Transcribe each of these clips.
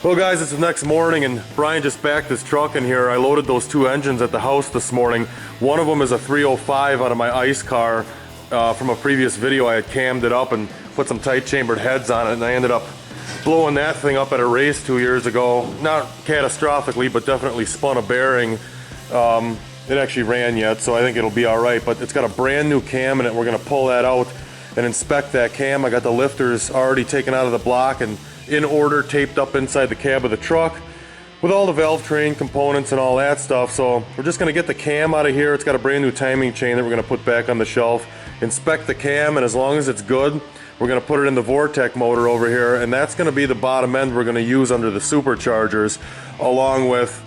Well guys, it's the next morning and Brian just backed his truck in here. I loaded those two engines at the house this morning. One of them is a 305 out of my ice car. From a previous video I had cammed it up and put some tight chambered heads on it, and I ended up blowing that thing up at a race 2 years ago. Not catastrophically, but definitely spun a bearing. It actually ran yet, so I think it'll be alright, but it's got a brand new cam in it. We're going to pull that out and inspect that cam. I got the lifters already taken out of the block and in order, taped up inside the cab of the truck with all the valve train components and all that stuff. So we're just going to get the cam out of here. It's got a brand new timing chain that we're going to put back on the shelf, inspect the cam, and as long as it's good, we're going to put it in the Vortec motor over here, and that's going to be the bottom end we're going to use under the superchargers, along with,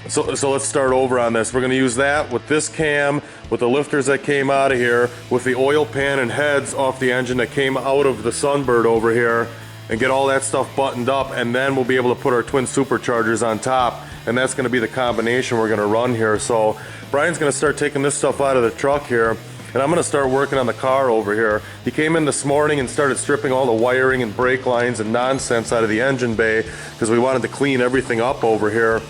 so let's start over on this. We're going to use that with this cam, with the lifters that came out of here, with the oil pan and heads off the engine that came out of the Sunbird over here, and get all that stuff buttoned up, and then we'll be able to put our twin superchargers on top, and that's going to be the combination we're going to run here. So Brian's going to start taking this stuff out of the truck here, and I'm going to start working on the car over here. He came in this morning and started stripping all the wiring and brake lines and nonsense out of the engine bay because we wanted to clean everything up over here.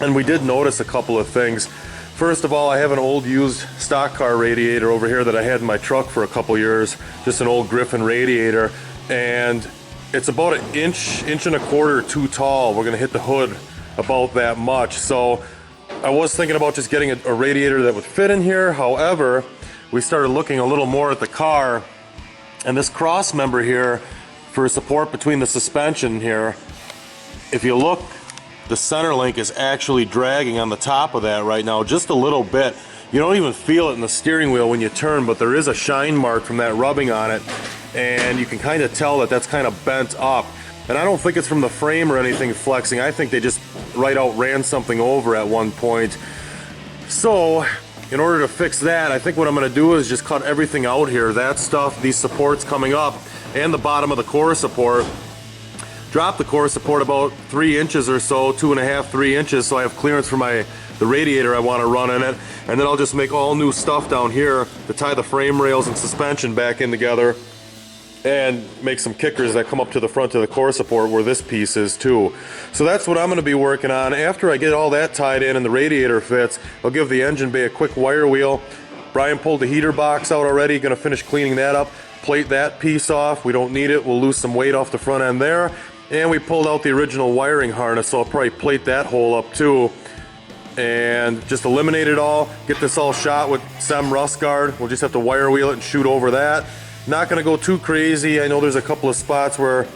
And we did notice a couple of things. First of all, I have an old used stock car radiator over here that I had in my truck for a couple years, just an old Griffin radiator, and it's about an inch and a quarter too tall. We're gonna hit the hood about that much. So I was thinking about just getting a radiator that would fit in here. However, we started looking a little more at the car, and this cross member here for support between the suspension here, if you look, the center link is actually dragging on the top of that right now, just a little bit. You don't even feel it in the steering wheel when you turn, but there is a shine mark from that rubbing on it, and you can kind of tell that that's kind of bent up. And I don't think it's from the frame or anything flexing. I think they just right out ran something over at one point. So in order to fix that, I think what I'm going to do is just cut everything out here. That stuff, these supports coming up, and the bottom of the core support. Drop the core support about 3 inches or so, 2.5, 3 inches, so I have clearance for the radiator I want to run in it. And then I'll just make all new stuff down here to tie the frame rails and suspension back in together, and make some kickers that come up to the front of the core support where this piece is too. So that's what I'm going to be working on. After I get all that tied in and the radiator fits, I'll give the engine bay a quick wire wheel. Brian pulled the heater box out already, going to finish cleaning that up, plate that piece off. We don't need it, we'll lose some weight off the front end there. And we pulled out the original wiring harness, so I'll probably plate that hole up too. And just eliminate it all, get this all shot with SEM rust guard. We'll just have to wire wheel it and shoot over that. Not going to go too crazy. I know there's a couple of spots where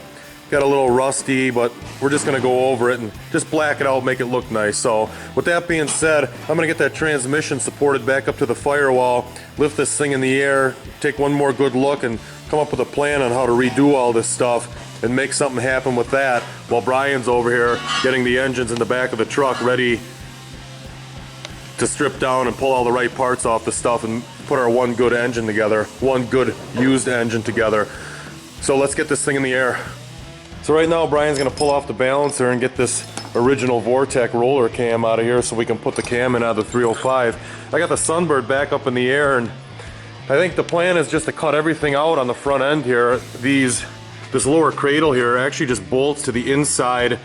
got a little rusty, but we're just going to go over it and just black it out, make it look nice. So with that being said, I'm going to get that transmission supported back up to the firewall, lift this thing in the air, take one more good look, and come up with a plan on how to redo all this stuff and make something happen with that, while Brian's over here getting the engines in the back of the truck ready to strip down and pull all the right parts off the stuff and put our one good engine together, one good used engine together. So let's get this thing in the air. So right now Brian's going to pull off the balancer and get this original Vortec roller cam out of here so we can put the cam in out of the 305. I got the Sunbird back up in the air, and I think the plan is just to cut everything out on the front end here. This lower cradle here actually just bolts to the inside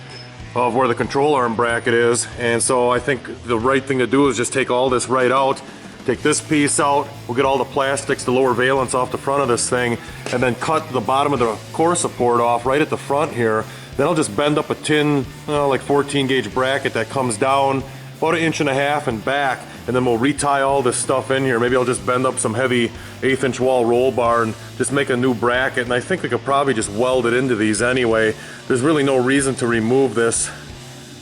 of where the control arm bracket is, and so I think the right thing to do is just take all this right out, take this piece out, we'll get all the plastics, the lower valence off the front of this thing, and then cut the bottom of the core support off right at the front here. Then I'll just bend up a tin, like 14 gauge bracket that comes down about 1.5 inches and back, and then we'll retie all this stuff in here. Maybe I'll just bend up some heavy 1/8 inch wall roll bar and just make a new bracket, and I think we could probably just weld it into these anyway. There's really no reason to remove this.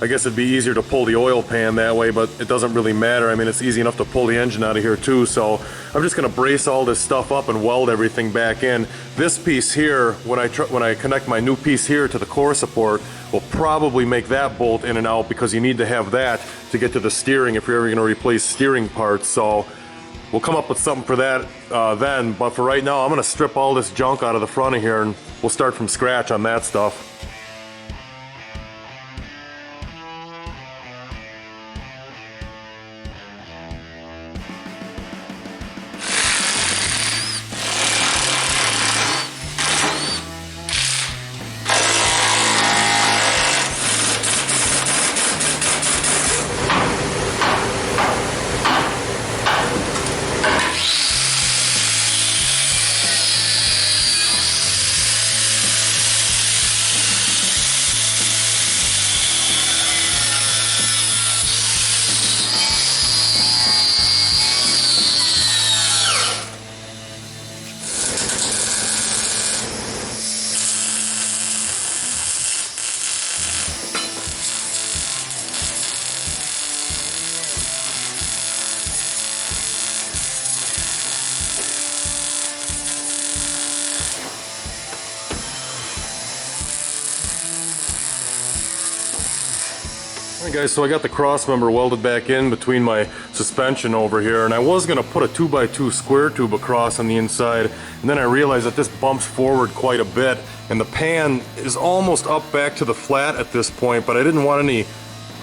I guess it'd be easier to pull the oil pan that way, but it doesn't really matter. I mean, it's easy enough to pull the engine out of here too, so I'm just gonna brace all this stuff up and weld everything back in. This piece here, when I connect my new piece here to the core support, will probably make that bolt in and out, because you need to have that to get to the steering if you're ever gonna replace steering parts. So we'll come up with something for that then, but for right now I'm gonna strip all this junk out of the front of here and we'll start from scratch on that stuff. Alright guys, so I got the cross member welded back in between my suspension over here, and I was going to put a 2x2 square tube across on the inside, and then I realized that this bumps forward quite a bit, and the pan is almost up back to the flat at this point, but I didn't want any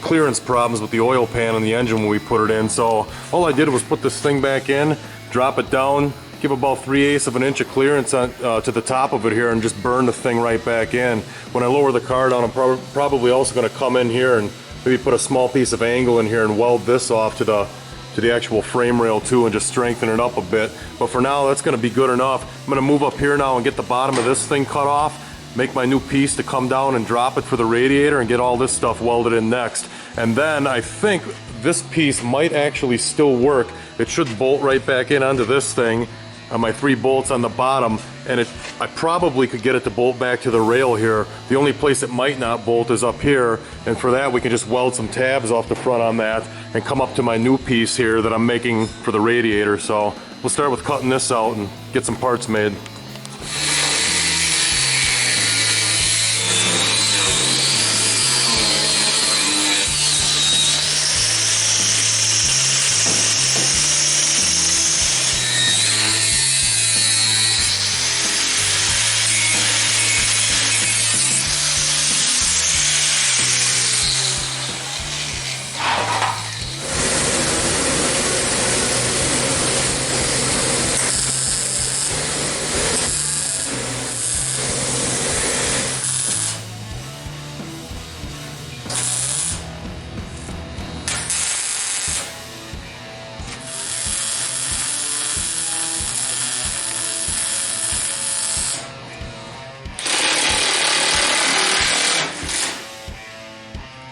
clearance problems with the oil pan on the engine when we put it in, so all I did was put this thing back in, drop it down, give about 3/8 of an inch of clearance on, to the top of it here, and just burn the thing right back in. When I lower the car down, I'm probably also going to come in here and maybe put a small piece of angle in here and weld this off to the actual frame rail too, and just strengthen it up a bit. But for now, that's going to be good enough. I'm going to move up here now and get the bottom of this thing cut off, make my new piece to come down and drop it for the radiator, and get all this stuff welded in next. And then I think this piece might actually still work. It should bolt right back in onto this thing on my 3 bolts on the bottom, and I probably could get it to bolt back to the rail here. The only place it might not bolt is up here, and for that we can just weld some tabs off the front on that and come up to my new piece here that I'm making for the radiator. So we'll start with cutting this out and get some parts made.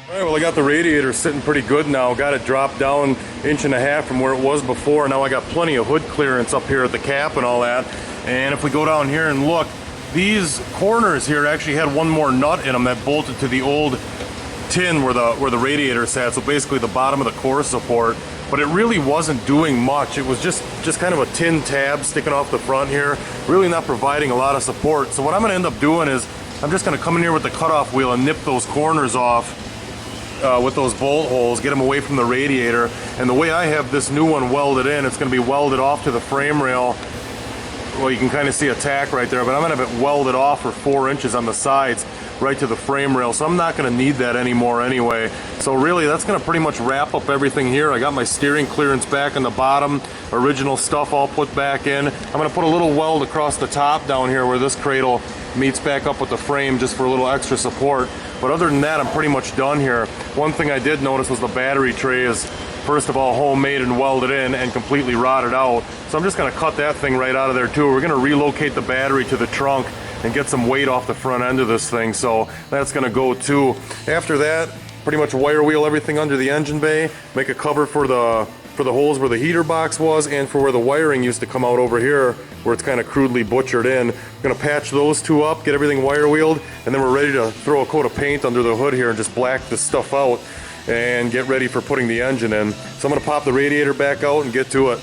Alright, well I got the radiator sitting pretty good now. Got it dropped down 1.5 inches from where it was before. Now I got plenty of hood clearance up here at the cap and all that. And if we go down here and look, these corners here actually had one more nut in them that bolted to the old tin where the radiator sat. So basically the bottom of the core support. But it really wasn't doing much. It was just kind of a tin tab sticking off the front here, really not providing a lot of support. So what I'm going to end up doing is I'm just going to come in here with the cutoff wheel and nip those corners off with those bolt holes, get them away from the radiator. And the way I have this new one welded in, it's going to be welded off to the frame rail. Well, you can kind of see a tack right there, but I'm going to have it welded off for 4 inches on the sides right to the frame rail, so I'm not going to need that anymore anyway. So really that's going to pretty much wrap up everything here. I got my steering clearance back on the bottom, original stuff all put back in. I'm going to put a little weld across the top down here where this cradle meets back up with the frame just for a little extra support. But other than that, I'm pretty much done here. One thing I did notice was the battery tray is first of all homemade and welded in and completely rotted out. So I'm just going to cut that thing right out of there too. We're going to relocate the battery to the trunk and get some weight off the front end of this thing. So that's going to go too. After that, pretty much wire wheel everything under the engine bay, make a cover for the holes where the heater box was and for where the wiring used to come out over here where it's kind of crudely butchered in. I'm going to patch those two up, get everything wire wheeled, and then we're ready to throw a coat of paint under the hood here and just black this stuff out and get ready for putting the engine in. So I'm going to pop the radiator back out and get to it.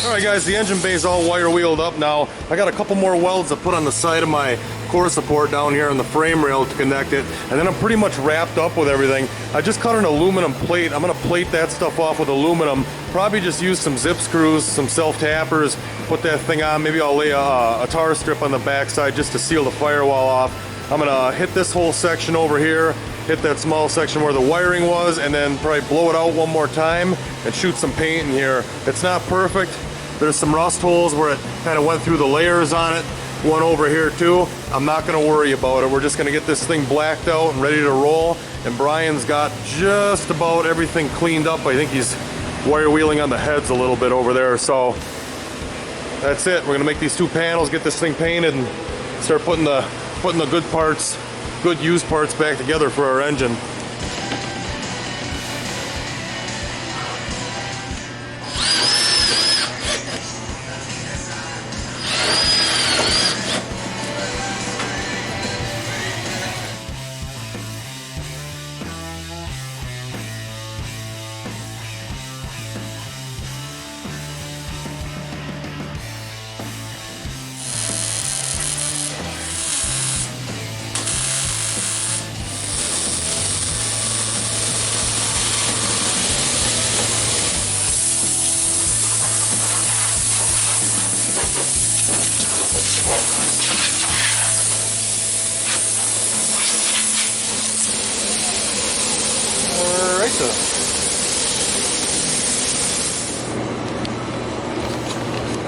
Alright guys, the engine bay is all wire wheeled up now. I got a couple more welds to put on the side of my core support down here on the frame rail to connect it, and then I'm pretty much wrapped up with everything. I just cut an aluminum plate. I'm going to plate that stuff off with aluminum. Probably just use some zip screws, some self-tappers, put that thing on. Maybe I'll lay a tar strip on the backside just to seal the firewall off. I'm going to hit this whole section over here, hit that small section where the wiring was, and then probably blow it out one more time and shoot some paint in here. It's not perfect. There's some rust holes where it kind of went through the layers on it. One over here too. I'm not going to worry about it. We're just going to get this thing blacked out and ready to roll. And Brian's got just about everything cleaned up. I think he's wire wheeling on the heads a little bit over there. So that's it. We're going to make these two panels, get this thing painted, and start putting the good parts good used parts back together for our engine.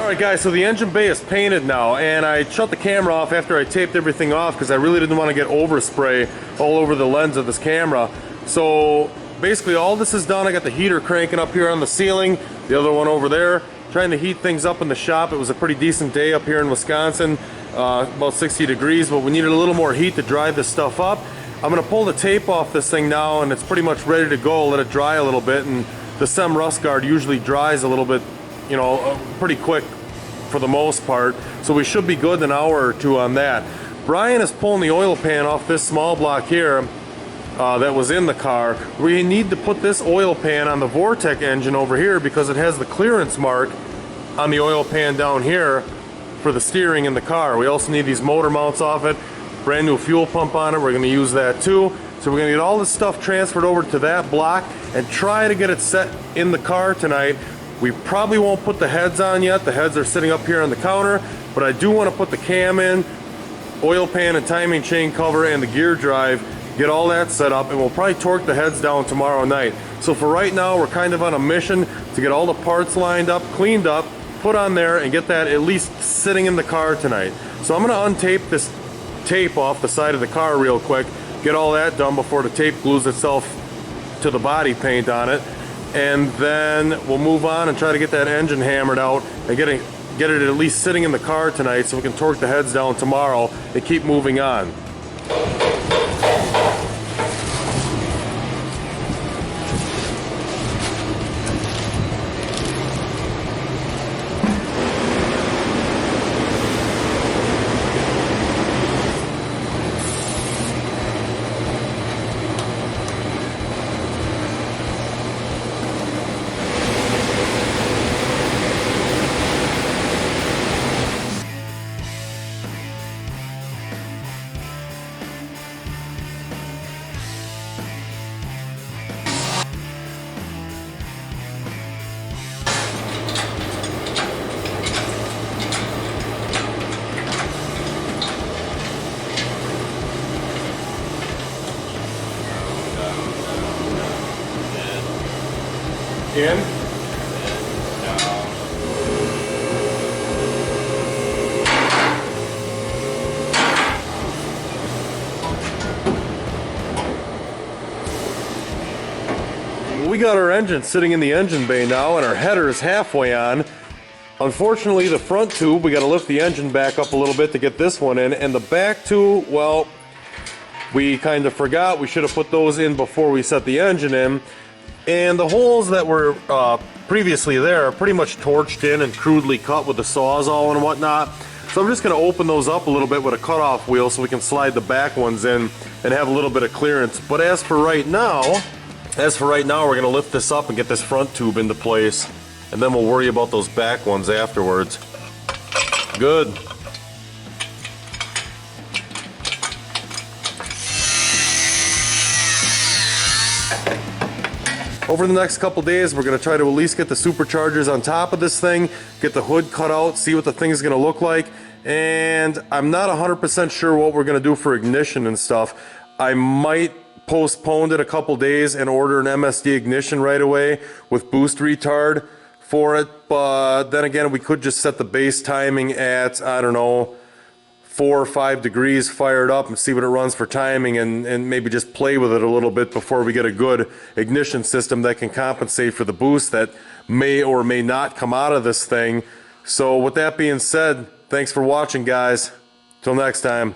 Alright guys, so the engine bay is painted now, and I shut the camera off after I taped everything off because I really didn't want to get overspray all over the lens of this camera. So basically all this is done. I got the heater cranking up here on the ceiling, the other one over there, trying to heat things up in the shop. It was a pretty decent day up here in Wisconsin, about 60 degrees, but we needed a little more heat to dry this stuff up. I'm going to pull the tape off this thing now, and it's pretty much ready to go. Let it dry a little bit, and the SEM rust guard usually dries a little bit, you know, pretty quick for the most part, so we should be good in an hour or two on that. Brian is pulling the oil pan off this small block here that was in the car. We need to put this oil pan on the Vortec engine over here because it has the clearance mark on the oil pan down here for the steering in the car. We also need these motor mounts off it, brand new fuel pump on it. We're going to use that too. So we're going to get all this stuff transferred over to that block and try to get it set in the car tonight. We probably won't put the heads on yet. The heads are sitting up here on the counter, but I do want to put the cam in, oil pan and timing chain cover, and the gear drive, get all that set up, and we'll probably torque the heads down tomorrow night. So for right now, we're kind of on a mission to get all the parts lined up, cleaned up, put on there, and get that at least sitting in the car tonight. So I'm going to untape this tape off the side of the car real quick, get all that done before the tape glues itself to the body paint on it. And then we'll move on and try to get that engine hammered out and get it at least sitting in the car tonight so we can torque the heads down tomorrow and keep moving on. In. We got our engine sitting in the engine bay now, and our header is halfway on. Unfortunately, the front tube, we got to lift the engine back up a little bit to get this one in, and the back tube, well, we kind of forgot. We should have put those in before we set the engine in. And the holes that were previously there are pretty much torched in and crudely cut with the Sawzall and whatnot. So I'm just going to open those up a little bit with a cutoff wheel so we can slide the back ones in and have a little bit of clearance. But as for right now, we're going to lift this up and get this front tube into place, and then we'll worry about those back ones afterwards. Good. Over the next couple days, we're going to try to at least get the superchargers on top of this thing, get the hood cut out, see what the thing's going to look like, and I'm not 100% sure what we're going to do for ignition and stuff. I might postpone it a couple days and order an MSD ignition right away with boost retard for it, but then again, we could just set the base timing at, I don't know, 4 or 5 degrees fired up and see what it runs for timing, and maybe just play with it a little bit before we get a good ignition system that can compensate for the boost that may or may not come out of this thing. So with that being said, thanks for watching, guys. Till next time.